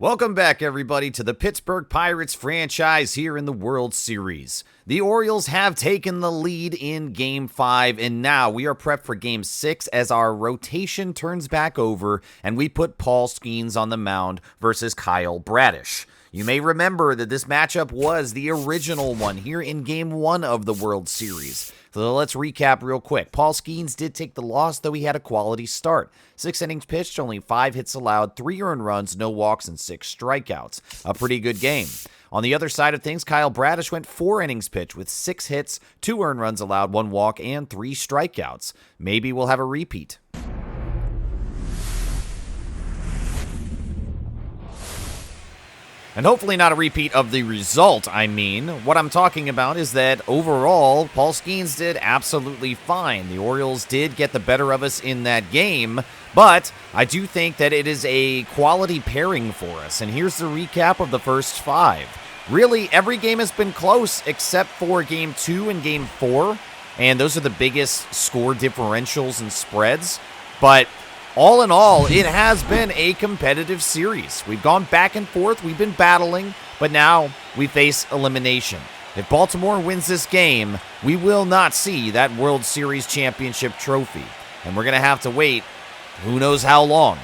Welcome back, everybody, to the Pittsburgh Pirates franchise here in the World Series. The Orioles have taken the lead in Game 5, and now we are prepped for Game 6 as our rotation turns back over, and we put Paul Skeens on the mound versus Kyle Bradish. You may remember that this matchup was the original one here in Game 1 of the World Series. So let's recap real quick. Paul Skeens did take the loss, though he had a quality start. 6 innings pitched, only 5 hits allowed, 3 earned runs, no walks, and 6 strikeouts. A pretty good game. On the other side of things, Kyle Bradish went 4 innings pitched with 6 hits, 2 earned runs allowed, 1 walk, and 3 strikeouts. Maybe we'll have a repeat. And hopefully not a repeat of the result, I mean. What I'm talking about is that overall, Paul Skeens did absolutely fine. The Orioles did get the better of us in that game, but I do think that it is a quality pairing for us. And here's the recap of the first 5. Really, every game has been close except for Game 2 and Game 4, and those are the biggest score differentials and spreads. But all in all, it has been a competitive series. We've gone back and forth, we've been battling, but now we face elimination. If Baltimore wins this game, we will not see that World Series championship trophy, and we're going to have to wait who knows how long.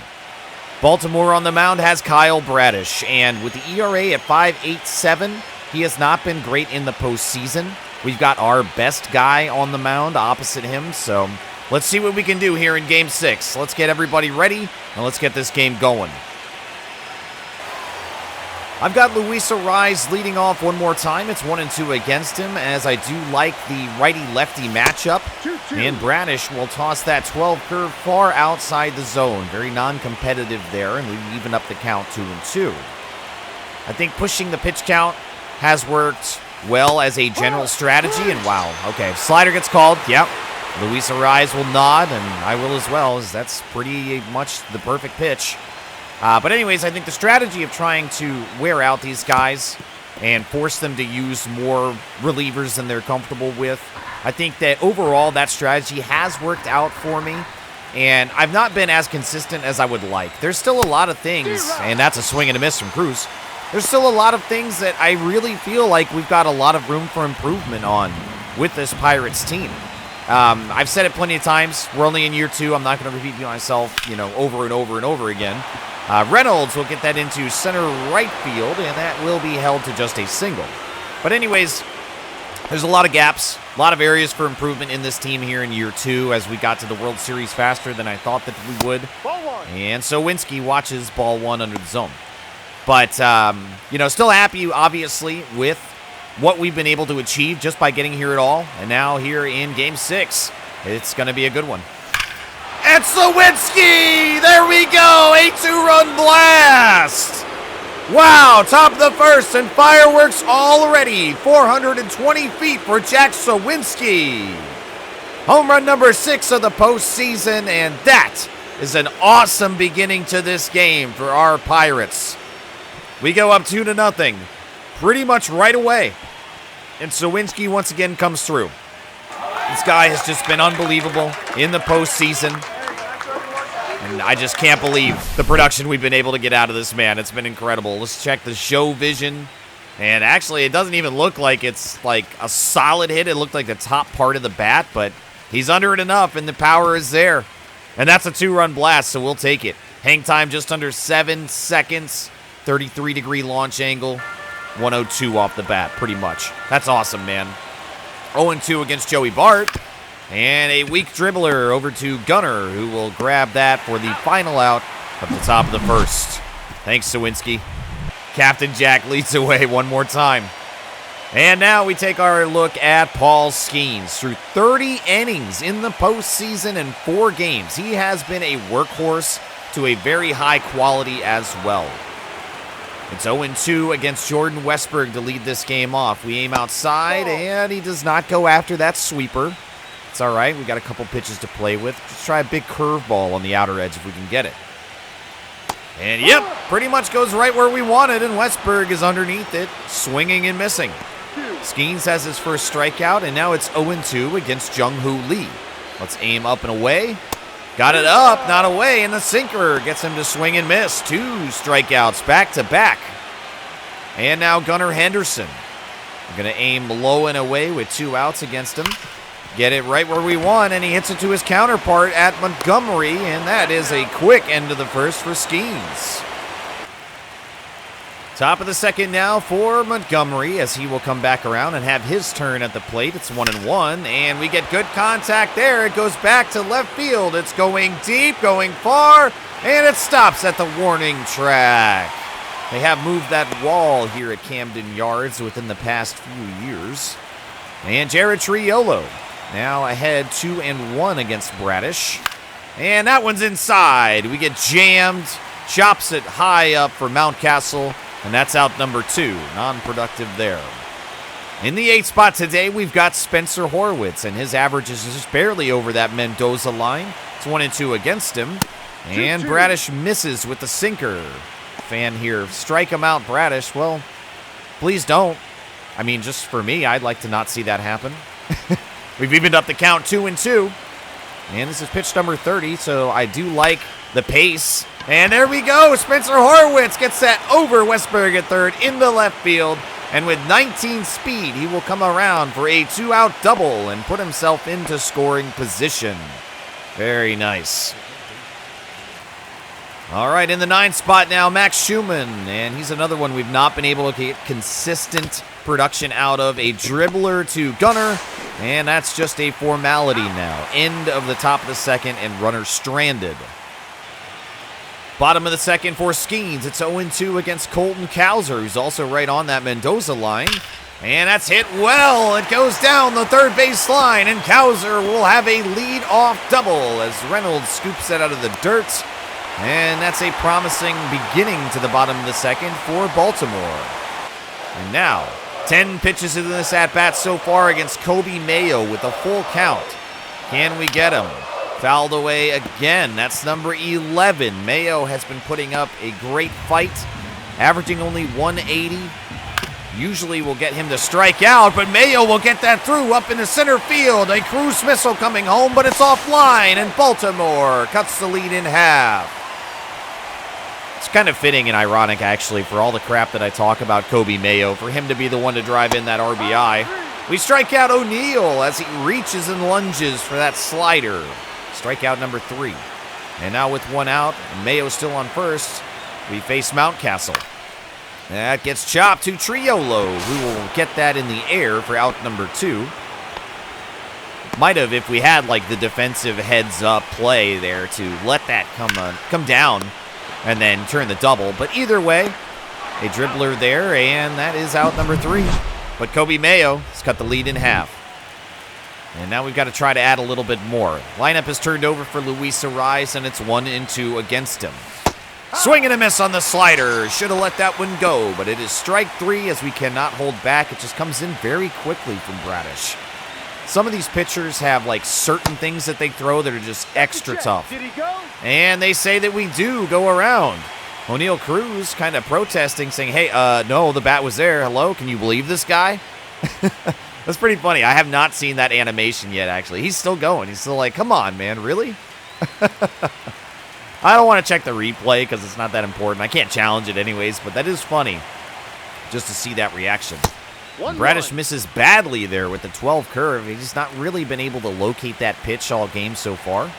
Baltimore on the mound has Kyle Bradish, and with the ERA at 5.87, he has not been great in the postseason. We've got our best guy on the mound opposite him, so let's see what we can do here in Game 6. Let's get everybody ready, and let's get this game going. I've got Luis Ariz leading off one more time. It's 1-2 against him, as I do like the righty-lefty matchup. And Bradish will toss that 12 curve far outside the zone. Very non-competitive there, and we even up the count 2-2. I think pushing the pitch count has worked well as a general strategy, and wow, okay, slider gets called, yep. Luis Ariz will nod, and I will as well, as that's pretty much the perfect pitch. But anyways, I think the strategy of trying to wear out these guys and force them to use more relievers than they're comfortable with, I think that overall that strategy has worked out for me, and I've not been as consistent as I would like. There's still a lot of things, and that's a swing and a miss from Cruz. There's still a lot of things that I really feel like we've got a lot of room for improvement on with this Pirates team. I've said it plenty of times. We're only in year 2. I'm not going to repeat myself, over and over and over again. Reynolds will get that into center right field, and that will be held to just a single. But anyways, there's a lot of gaps, a lot of areas for improvement in this team here in year 2 as we got to the World Series faster than I thought that we would. Ball 1. And so Winsky watches ball 1 under the zone. But, still happy, obviously, with what we've been able to achieve just by getting here at all. And now here in Game 6, it's going to be a good one. It's Lewinsky! There we go! A 2-run blast! Wow, top of the first and fireworks already. 420 feet for Jack Sawinski. Home run number 6 of the postseason, and that is an awesome beginning to this game for our Pirates. We go up 2-0, pretty much right away. And Sawinski once again comes through. This guy has just been unbelievable in the postseason. And I just can't believe the production we've been able to get out of this man. It's been incredible. Let's check the show vision. And actually, it doesn't even look like it's like a solid hit. It looked like the top part of the bat, but he's under it enough, and the power is there. And that's a 2-run blast, so we'll take it. Hang time just under 7 seconds. 33-degree launch angle. 102 off the bat, pretty much. That's awesome, man. 0-2 against Joey Bart. And a weak dribbler over to Gunnar, who will grab that for the final out of the top of the first. Thanks, Sawinski. Captain Jack leads away one more time. And now we take our look at Paul Skeens. Through 30 innings in the postseason and 4 games, he has been a workhorse to a very high quality as well. It's 0-2 against Jordan Westburg to lead this game off. We aim outside, and he does not go after that sweeper. It's all right. We got a couple pitches to play with. Just try a big curveball on the outer edge if we can get it. And, yep, pretty much goes right where we wanted, and Westburg is underneath it, swinging and missing. Skeens has his first strikeout, and now it's 0-2 against Jung-Hoo Lee. Let's aim up and away. Got it up, not away, and the sinker gets him to swing and miss. 2 strikeouts back to back. And now Gunnar Henderson. We're going to aim low and away with 2 outs against him. Get it right where we want, and he hits it to his counterpart at Montgomery, and that is a quick end of the first for Skeens. Top of the second now for Montgomery as he will come back around and have his turn at the plate. It's 1-1, and we get good contact there. It goes back to left field. It's going deep, going far, and it stops at the warning track. They have moved that wall here at Camden Yards within the past few years. And Jared Triolo now ahead 2-1 against Bradish. And that one's inside. We get jammed, chops it high up for Mountcastle. And that's out number 2, non-productive there. In the 8th spot today, we've got Spencer Horwitz, and his average is just barely over that Mendoza line. It's 1-2 against him. And Bradish misses with the sinker. Fan here, strike him out, Bradish. Well, please don't. I mean, just for me, I'd like to not see that happen. We've evened up the count 2-2. And this is pitch number 30, so I do like the pace. And there we go. Spencer Horwitz gets that over Westberg at third into left field. And with 19 speed, he will come around for a 2-out double and put himself into scoring position. Very nice. All right, in the 9th spot now, Max Schumann. And he's another one we've not been able to get consistent production out of. A dribbler to Gunnar. And that's just a formality now. End of the top of the second and runner stranded. Bottom of the second for Skeens. It's 0-2 against Colton Cowser, who's also right on that Mendoza line. And that's hit well. It goes down the third base line, and Cowser will have a lead-off double as Reynolds scoops it out of the dirt. And that's a promising beginning to the bottom of the second for Baltimore. And now, 10 pitches in this at-bat so far against Kobe Mayo with a full count. Can we get him? Fouled away again. That's number 11. Mayo has been putting up a great fight, averaging only 180. Usually will get him to strike out, but Mayo will get that through up into center field. A cruise missile coming home, but it's offline, and Baltimore cuts the lead in half. It's kind of fitting and ironic, actually, for all the crap that I talk about Kobe Mayo, for him to be the one to drive in that RBI. We strike out O'Neal as he reaches and lunges for that slider. Strikeout number 3. And now with 1 out, and Mayo still on first, we face Mountcastle. That gets chopped to Triolo, who will get that in the air for out number 2. Might have if we had like the defensive heads-up play there to let that come down and then turn the double. But either way, a dribbler there, and that is out number 3. But Kobe Mayo has cut the lead in half. And now we've got to try to add a little bit more. Lineup is turned over for Luis Ariz, and it's 1-2 against him. Swing and a miss on the slider. Should have let that one go, but it is strike 3 as we cannot hold back. It just comes in very quickly from Bradish. Some of these pitchers have like certain things that they throw that are just extra tough. Did he go? And they say that we do go around. O'Neal Cruz kind of protesting, saying, hey, no, the bat was there. Hello, can you believe this guy? That's pretty funny. I have not seen that animation yet, actually. He's still going. He's still like, come on, man, really? I don't want to check the replay because it's not that important. I can't challenge it anyways, but that is funny just to see that reaction. Bradish misses badly there with the 12 curve. He's just not really been able to locate that pitch all game so far.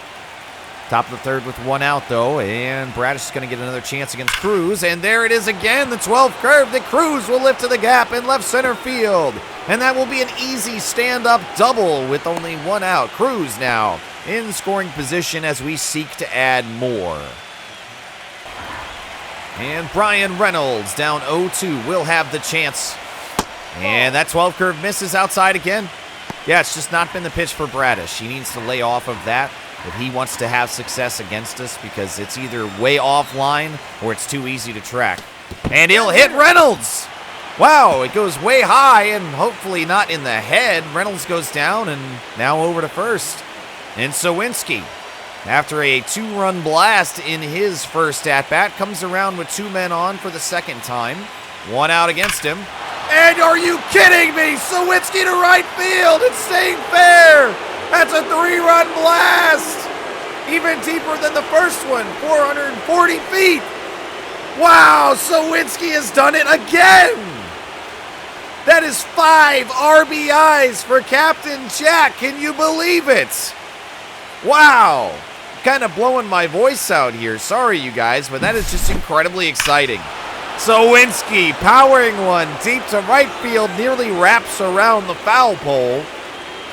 Top of the third with 1 out, though, and Bradish is going to get another chance against Cruz, and there it is again, the 12 curve that Cruz will lift to the gap in left center field, and that will be an easy stand-up double with only 1 out. Cruz now in scoring position as we seek to add more. And Brian Reynolds down 0-2 will have the chance, and that 12 curve misses outside again. Yeah, it's just not been the pitch for Bradish. He needs to lay off of that. If he wants to have success against us, because it's either way offline or it's too easy to track. And he'll hit Reynolds! Wow, it goes way high and hopefully not in the head. Reynolds goes down and now over to first. And Sawinski, after a 2-run blast in his first at-bat, comes around with 2 men on for the second time. 1 out against him. And are you kidding me? Sawinski to right field. It's staying fair. That's a 3-run blast. Even deeper than the first one, 440 feet. Wow, Sawinski has done it again. That is 5 RBIs for Captain Jack. Can you believe it? Wow. Kind of blowing my voice out here. Sorry, you guys, but that is just incredibly exciting. Sawinski powering one deep to right field, nearly wraps around the foul pole.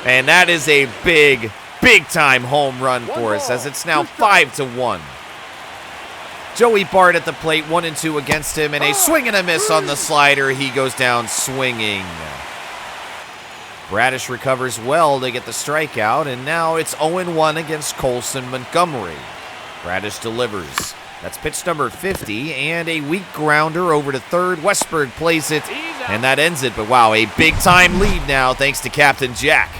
And that is a big time home run for us, as it's now 5-1. Joey Bart at the plate, 1-2 against him, and a swing and a miss on the slider. He goes down swinging. Bradish recovers well to get the strikeout, and now it's 0-1 against Colson Montgomery. Bradish delivers. That's pitch number 50, and a weak grounder over to third. Westberg plays it, and that ends it. But wow, a big-time lead now thanks to Captain Jack.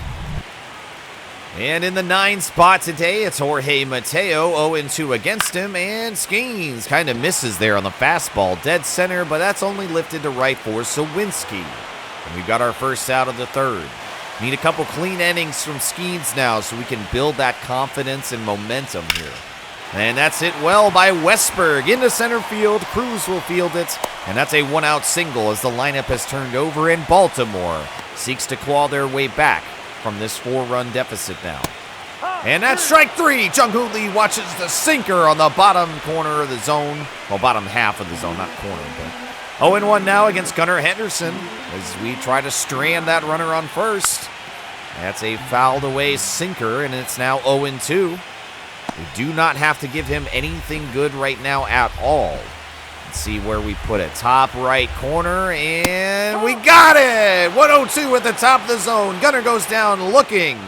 And in the 9 spot today, it's Jorge Mateo, 0-2 against him, and Skeens kind of misses there on the fastball, dead center, but that's only lifted to right for Sawinski. And we've got our first out of the third. Need a couple clean innings from Skeens now so we can build that confidence and momentum here. And that's hit well by Westberg into center field. Cruz will field it, and that's a 1-out single as the lineup has turned over, and Baltimore seeks to claw their way back from this 4-run deficit now. And that's strike 3. Jung-Hoo Lee watches the sinker on the bottom corner of the zone. Well, bottom half of the zone, not corner. But 0-1 now against Gunnar Henderson as we try to strand that runner on first. That's a fouled away sinker, and it's now 0-2. We do not have to give him anything good right now at all. See where we put it. Top right corner, and we got it! 102 at the top of the zone. Gunnar goes down looking.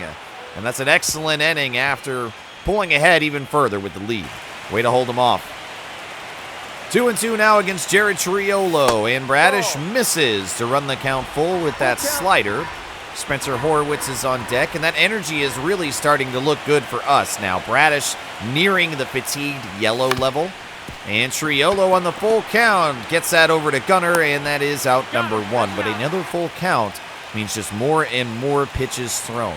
And that's an excellent inning after pulling ahead even further with the lead. Way to hold him off. 2-2 now against Jared Triolo, and Bradish misses to run the count full with that slider. Spencer Horowitz is on deck, and that energy is really starting to look good for us now. Bradish nearing the fatigued yellow level. And Triolo on the full count gets that over to Gunnar, and that is out number 1. But another full count means just more and more pitches thrown.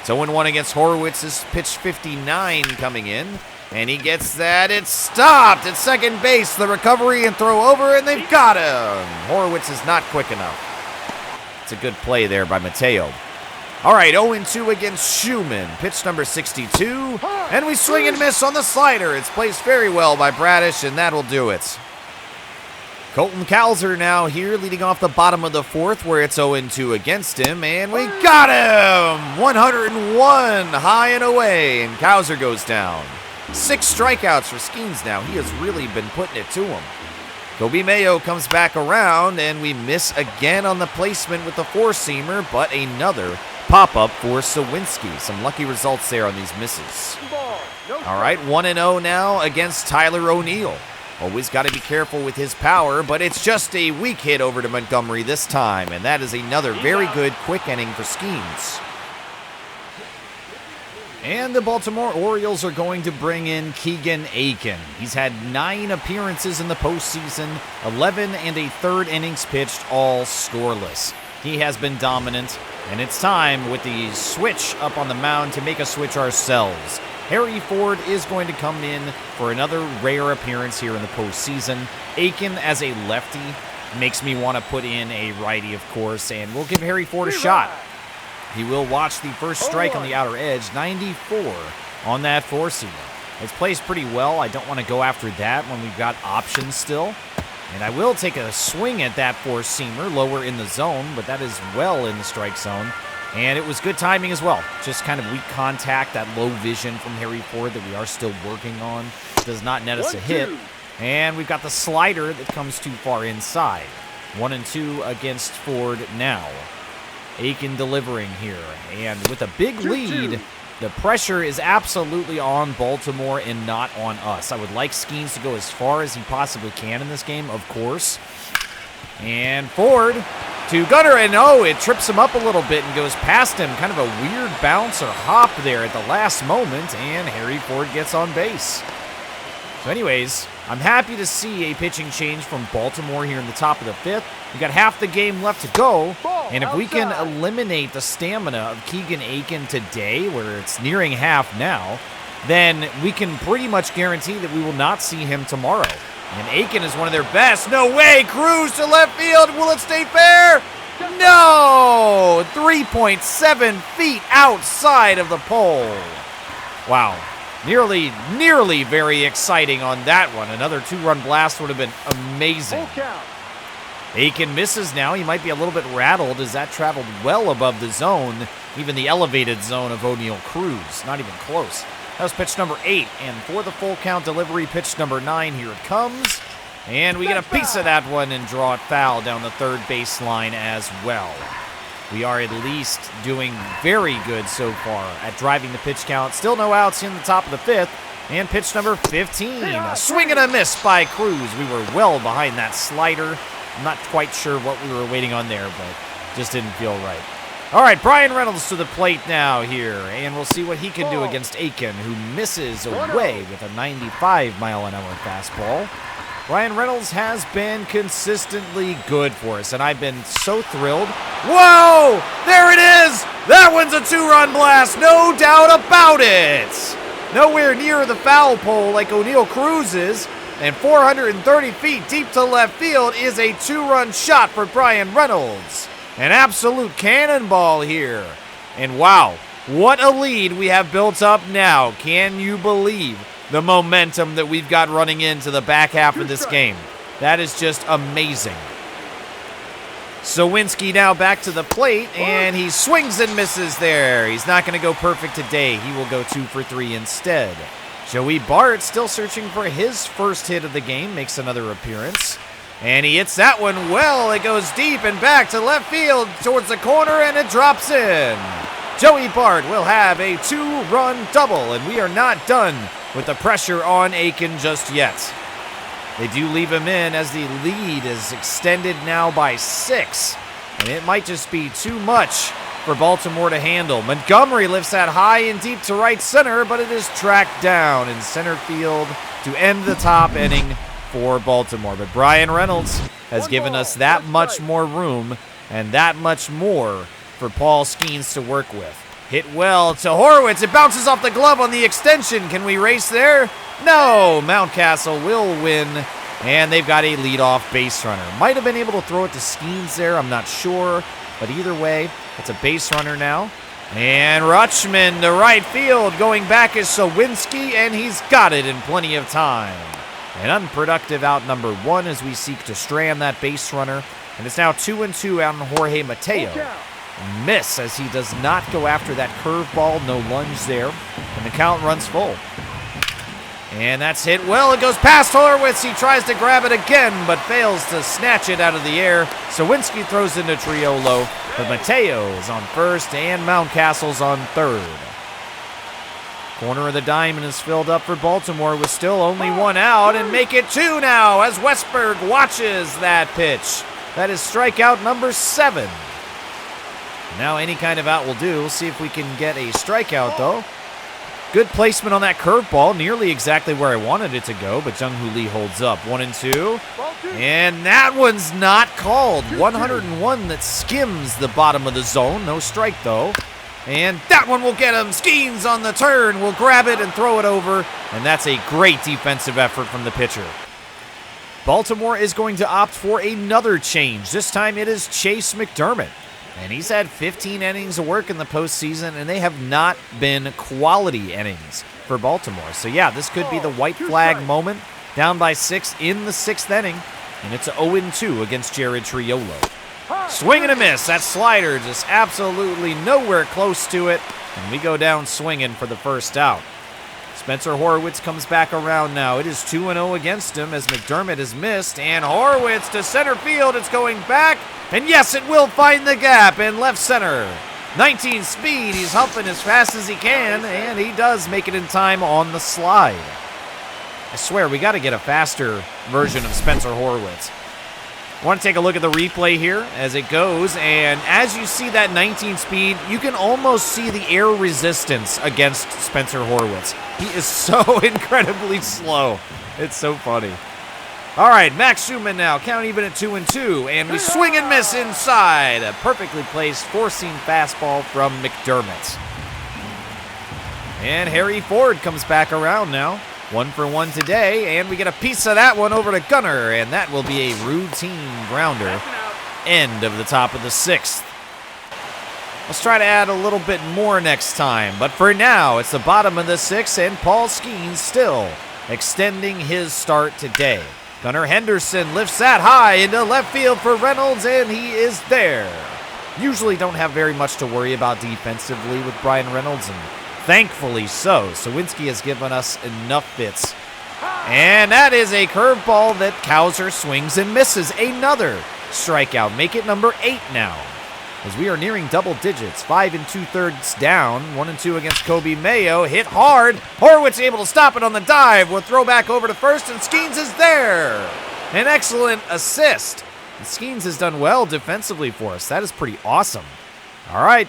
So 0-1 against Horowitz is pitch 59 coming in. And he gets that. It's stopped at second base. The recovery and throw over, and they've got him. Horowitz is not quick enough. It's a good play there by Mateo. All right, 0-2 against Schumann. Pitch number 62. And we swing and miss on the slider. It's placed very well by Bradish, and that'll do it. Colton Cowser now here, leading off the bottom of the 4th, where it's 0-2 against him. And we got him! 101 high and away, and Cowser goes down. 6 strikeouts for Skeens now. He has really been putting it to him. Kobe Mayo comes back around, and we miss again on the placement with the 4-seamer, but another pop-up for Sawinski. Some lucky results there on these misses. All right, 1-0 now against Tyler O'Neill. Always got to be careful with his power, but it's just a weak hit over to Montgomery this time, and that is another very good quick inning for Skeens. And the Baltimore Orioles are going to bring in Keegan Aiken. He's had 9 appearances in the postseason, 11 1/3 innings pitched, all scoreless. He has been dominant, and it's time with the switch up on the mound to make a switch ourselves. Harry Ford is going to come in for another rare appearance here in the postseason. Aiken as a lefty makes me want to put in a righty, of course, and we'll give Harry Ford a shot. He will watch the first strike on the outer edge, 94 on that 4-seamer. It's placed pretty well. I don't want to go after that when we've got options still. And I will take a swing at that 4-seamer lower in the zone, but that is well in the strike zone. And it was good timing as well. Just kind of weak contact, that low vision from Harry Ford that we are still working on. Does not net us a hit. And we've got the slider that comes too far inside. 1-2 against Ford now. Aiken delivering here. And with a big lead, the pressure is absolutely on Baltimore and not on us. I would like Skeens to go as far as he possibly can in this game, of course. And Ford to Gunnar, and it trips him up a little bit and goes past him. Kind of a weird bounce or hop there at the last moment, and Harry Ford gets on base. So anyways, I'm happy to see a pitching change from Baltimore here in the top of the 5th. We've got half the game left to go, and if we can eliminate the stamina of Keegan Aiken today, where it's nearing half now, then we can pretty much guarantee that we will not see him tomorrow. And Aiken is one of their best. No way, Cruz to left field. Will it stay fair? No! 3.7 feet outside of the pole. Wow. Nearly very exciting on that one. Another 2-run blast would have been amazing. Aiken misses now. He might be a little bit rattled as that traveled well above the zone, even the elevated zone of O'Neal Cruz. Not even close. That was pitch number 8, and for the full count delivery, pitch number 9, here it comes. And we get a piece of that one and draw it foul down the third baseline as well. We are at least doing very good so far at driving the pitch count. Still no outs in the top of the 5th. And pitch number 15. A swing and a miss by Cruz. We were well behind that slider. I'm not quite sure what we were waiting on there, but just didn't feel right. All right, Bryan Reynolds to the plate now here. And we'll see what he can do against Aiken, who misses away with a 95-mile-an-hour fastball. Bryan Reynolds has been consistently good for us, and I've been so thrilled. Whoa! There it is! That one's a 2-run blast, no doubt about it! Nowhere near the foul pole like O'Neal Cruz is, and 430 feet deep to left field is a 2-run shot for Bryan Reynolds. An absolute cannonball here. And wow, what a lead we have built up now. Can you believe the momentum that we've got running into the back half of this game? That is just amazing. Sawinski now back to the plate, and he swings and misses there. He's not going to go perfect today. He will go 2 for 3 instead. Joey Bart still searching for his first hit of the game, makes another appearance. And he hits that one well. It goes deep and back to left field towards the corner, and it drops in. Joey Bart will have a 2-run double, and we are not done with the pressure on Aiken just yet. They do leave him in as the lead is extended now by 6. And it might just be too much for Baltimore to handle. Montgomery lifts that high and deep to right center, but it is tracked down in center field to end the top inning for Baltimore. But Bryan Reynolds has given us that much more room and that much more for Paul Skeens to work with. Hit well to Horwitz. It bounces off the glove on the extension. Can we race there? No. Mountcastle will win, and they've got a leadoff base runner. Might have been able to throw it to Skeens there. I'm not sure. But either way, it's a base runner now. And Rutschman to right field. Going back is Sawinski, and he's got it in plenty of time. An unproductive out number 1 as we seek to strand that base runner. And it's now 2-2 out on Jorge Mateo. Miss as he does not go after that curveball. No lunge there. And the count runs full. And that's hit well. It goes past Horwitz. He tries to grab it again, but fails to snatch it out of the air. Sawinski throws into Triolo, but Mateo is on first and Mountcastle's on third. Corner of the diamond is filled up for Baltimore with still only 1 out, and make it 2 now as Westberg watches that pitch. That is strikeout number 7. Now any kind of out will do. We'll see if we can get a strikeout, though. Good placement on that curveball, nearly exactly where I wanted it to go, but Jung-Hoo Lee holds up. 1-2. And that one's not called. 101 that skims the bottom of the zone. No strike, though. And that one will get him. Skeens on the turn. Will grab it and throw it over. And that's a great defensive effort from the pitcher. Baltimore is going to opt for another change. This time it is Chase McDermott. And he's had 15 innings of work in the postseason, and they have not been quality innings for Baltimore. So, yeah, this could be the white flag moment. Down by 6 in the 6th inning, and it's 0-2 against Jared Triolo. Swing and a miss. That slider just absolutely nowhere close to it, and we go down swinging for the first out. Spencer Horwitz comes back around now. It is 2-0 against him as McDermott has missed, and Horwitz to center field. It's going back. And yes, it will find the gap in left center. 19 speed, he's humping as fast as he can, and he does make it in time on the slide. I swear, we got to get a faster version of Spencer Horwitz. I want to take a look at the replay here as it goes, and as you see that 19 speed, you can almost see the air resistance against Spencer Horwitz. He is so incredibly slow. It's so funny. All right, Max Schumann now, count even at 2-2, and we swing and miss inside. A perfectly placed four-seam fastball from McDermott. And Harry Ford comes back around now. 1 for 1 today, and we get a piece of that one over to Gunnar, and that will be a routine grounder. End of the top of the 6th. Let's try to add a little bit more next time, but for now, it's the bottom of the 6th, and Paul Skeens still extending his start today. Gunnar Henderson lifts that high into left field for Reynolds, and he is there. Usually don't have very much to worry about defensively with Brian Reynolds, and thankfully so. Sawinski has given us enough fits. And that is a curveball that Cowser swings and misses. Another strikeout. Make it number 8 now, as we are nearing double digits. 5 2/3 down. 1 2 against Kobe Mayo. Hit hard. Horwitz able to stop it on the dive. We'll throw back over to first, and Skeens is there. An excellent assist. Skeens has done well defensively for us. That is pretty awesome. All right,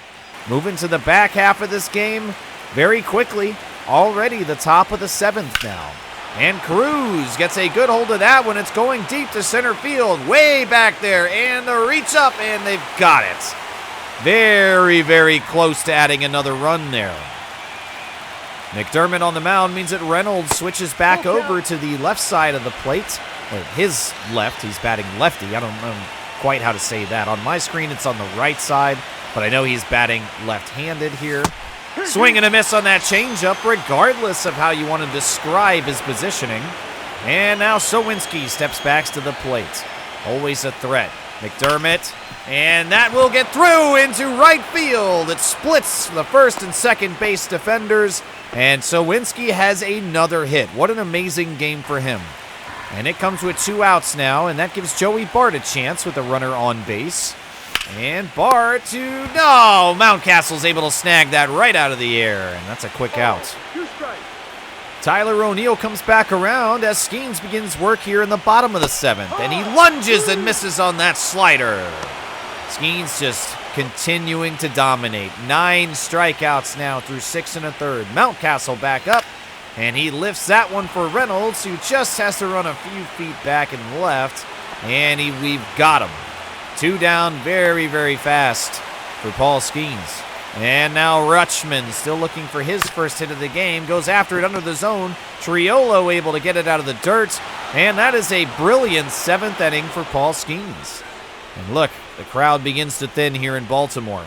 moving to the back half of this game very quickly. Already the top of the 7th now. And Cruz gets a good hold of that one. It's going deep to center field, way back there, and the reach up, and they've got it. Very, very close to adding another run there. McDermott on the mound means that Reynolds switches back over to the left side of the plate. Or his left, he's batting lefty. I don't know quite how to say that. On my screen, it's on the right side, but I know he's batting left-handed here. Swing and a miss on that changeup, regardless of how you want to describe his positioning. And now Sawinski steps back to the plate. Always a threat. McDermott, and that will get through into right field. It splits the first and second base defenders, and Sawinski has another hit. What an amazing game for him. And it comes with 2 outs now, and that gives Joey Bart a chance with a runner on base. And Bart to, no, Mountcastle's able to snag that right out of the air, and that's a quick out. Tyler O'Neill comes back around as Skeens begins work here in the bottom of the 7th, and he lunges and misses on that slider. Skeens just continuing to dominate. 9 strikeouts now through 6 1/3. Mountcastle back up, and he lifts that one for Reynolds, who just has to run a few feet back and left, and we've got him. 2 down very, very fast for Paul Skeens. And now Rutschman, still looking for his first hit of the game, goes after it under the zone. Triolo able to get it out of the dirt, and that is a brilliant 7th inning for Paul Skeens. And look, the crowd begins to thin here in Baltimore.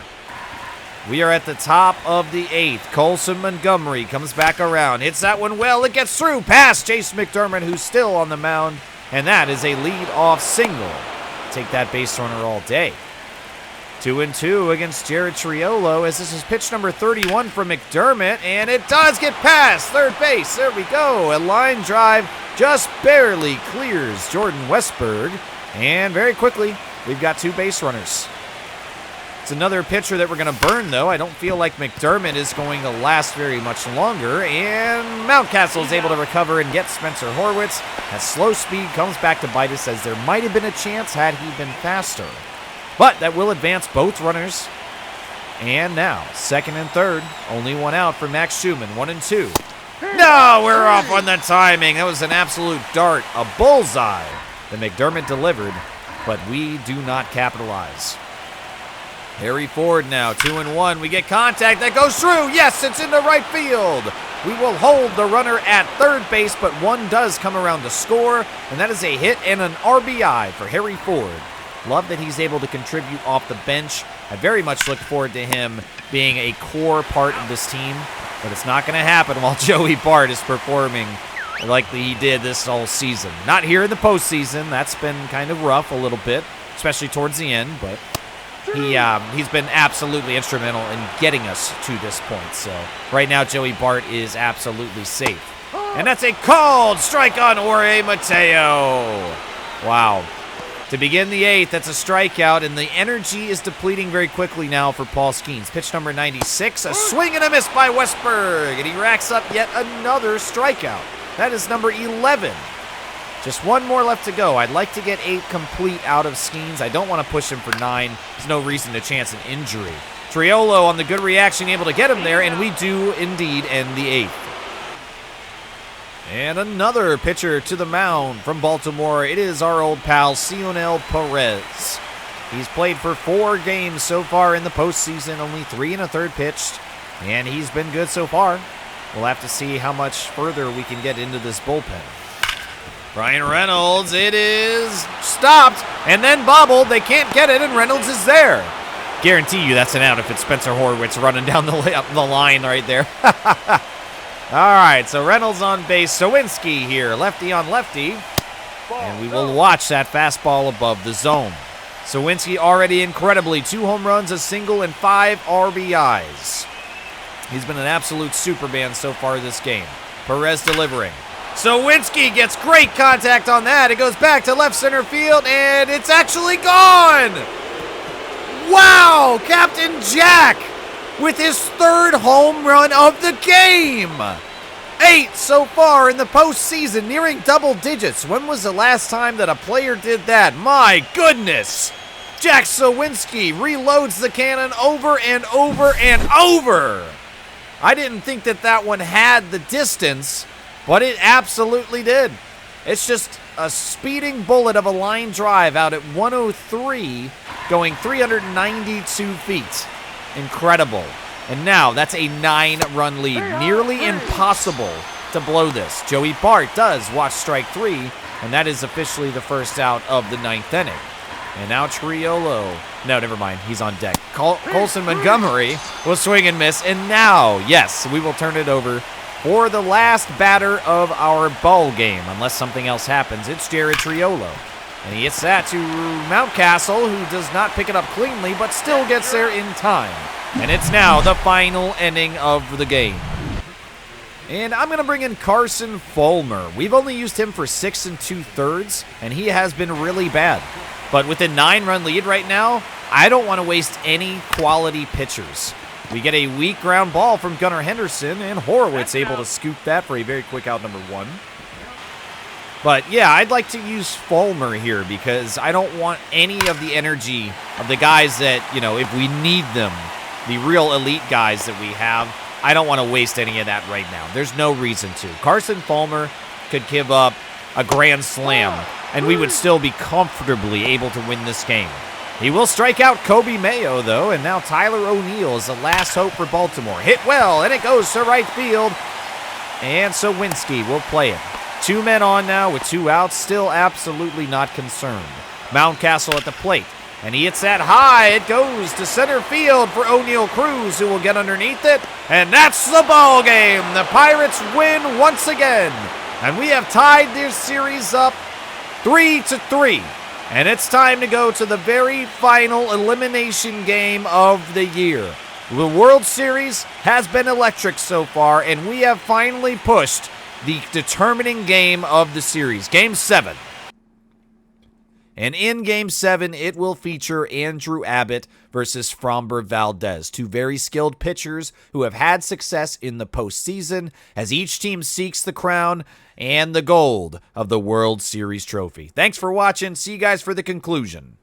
We are at the top of the 8th. Colson Montgomery comes back around, hits that one well, it gets through past Chase McDermott, who's still on the mound, and that is a lead-off single. Take that base runner all day. 2-2 against Jared Triolo, as this is pitch number 31 from McDermott, and it does get past third base. There we go. A line drive just barely clears Jordan Westberg, and very quickly, we've got 2 base runners. It's another pitcher that we're going to burn, though. I don't feel like McDermott is going to last very much longer, and Mountcastle is able to recover and get Spencer Horwitz. At slow speed, comes back to bite us, as there might have been a chance had he been faster. But that will advance both runners. And now, 2nd and 3rd, only 1 out for Max Schumann, 1-2. No, we're off on the timing. That was an absolute dart, a bullseye that McDermott delivered, but we do not capitalize. Harry Ford now, 2-1. We get contact that goes through. Yes, it's into right field. We will hold the runner at third base, but one does come around to score, and that is a hit and an RBI for Harry Ford. Love that he's able to contribute off the bench. I very much look forward to him being a core part of this team, but it's not going to happen while Joey Bart is performing like he did this whole season. Not here in the postseason. That's been kind of rough a little bit, especially towards the end, but he's been absolutely instrumental in getting us to this point. So right now, Joey Bart is absolutely safe. And that's a called strike on Jorge Mateo. Wow. To begin the 8th, that's a strikeout, and the energy is depleting very quickly now for Paul Skeens. Pitch number 96, a swing and a miss by Westberg, and he racks up yet another strikeout. That is number 11. Just 1 more left to go. I'd like to get 8 complete out of Skeens. I don't want to push him for 9. There's no reason to chance an injury. Triolo on the good reaction, able to get him there, and we do indeed end the 8th. And another pitcher to the mound from Baltimore. It is our old pal, Cionel Perez. He's played for 4 games so far in the postseason, only 3 1/3 pitched, and he's been good so far. We'll have to see how much further we can get into this bullpen. Brian Reynolds, it is stopped and then bobbled. They can't get it, and Reynolds is there. Guarantee you that's an out if it's Spencer Horwitz running down the line right there. All right, so Reynolds on base. Sowinski here, lefty on lefty. And we will watch that fastball above the zone. Sowinski already incredibly 2 home runs, a single, and 5 RBIs. He's been an absolute Superman so far this game. Perez delivering. Sowinski gets great contact on that. It goes back to left center field, and it's actually gone! Wow! Captain Jack with his 3rd home run of the game! 8 so far in the postseason, nearing double digits. When was the last time that a player did that? My goodness! Jack Sowinski reloads the cannon over and over and over! I didn't think that one had the distance, but it absolutely did. It's just a speeding bullet of a line drive out at 103, going 392 feet. Incredible. And now that's a 9-run lead. Nearly impossible to blow this. Joey Bart does watch strike 3, and that is officially the first out of the 9th inning. And now Triolo. No, never mind. He's on deck. Colson Montgomery will swing and miss. And now, yes, we will turn it over for the last batter of our ball game. Unless something else happens, it's Jared Triolo. And he hits that to Mountcastle, who does not pick it up cleanly, but still gets there in time. And it's now the final inning of the game. And I'm going to bring in Carson Fulmer. We've only used him for 6 2/3, and he has been really bad. But with a 9-run lead right now, I don't want to waste any quality pitchers. We get a weak ground ball from Gunnar Henderson, and Horowitz able to scoop that for a very quick out number 1. But yeah, I'd like to use Fulmer here because I don't want any of the energy of the guys that, if we need them, the real elite guys that we have, I don't want to waste any of that right now. There's no reason to. Carson Fulmer could give up a grand slam, and we would still be comfortably able to win this game. He will strike out Kobe Mayo, though, and now Tyler O'Neill is the last hope for Baltimore. Hit well, and it goes to right field, and Sowinski will play it. 2 men on now with 2 outs, still absolutely not concerned. Mountcastle at the plate, and he hits that high. It goes to center field for O'Neill Cruz, who will get underneath it, and that's the ball game. The Pirates win once again, and we have tied this series up 3-3. And it's time to go to the very final elimination game of the year. The World Series has been electric so far, and we have finally pushed the determining game of the series, Game 7. And in Game 7, it will feature Andrew Abbott versus Framber Valdez, 2 very skilled pitchers who have had success in the postseason as each team seeks the crown and the gold of the World Series trophy. Thanks for watching. See you guys for the conclusion.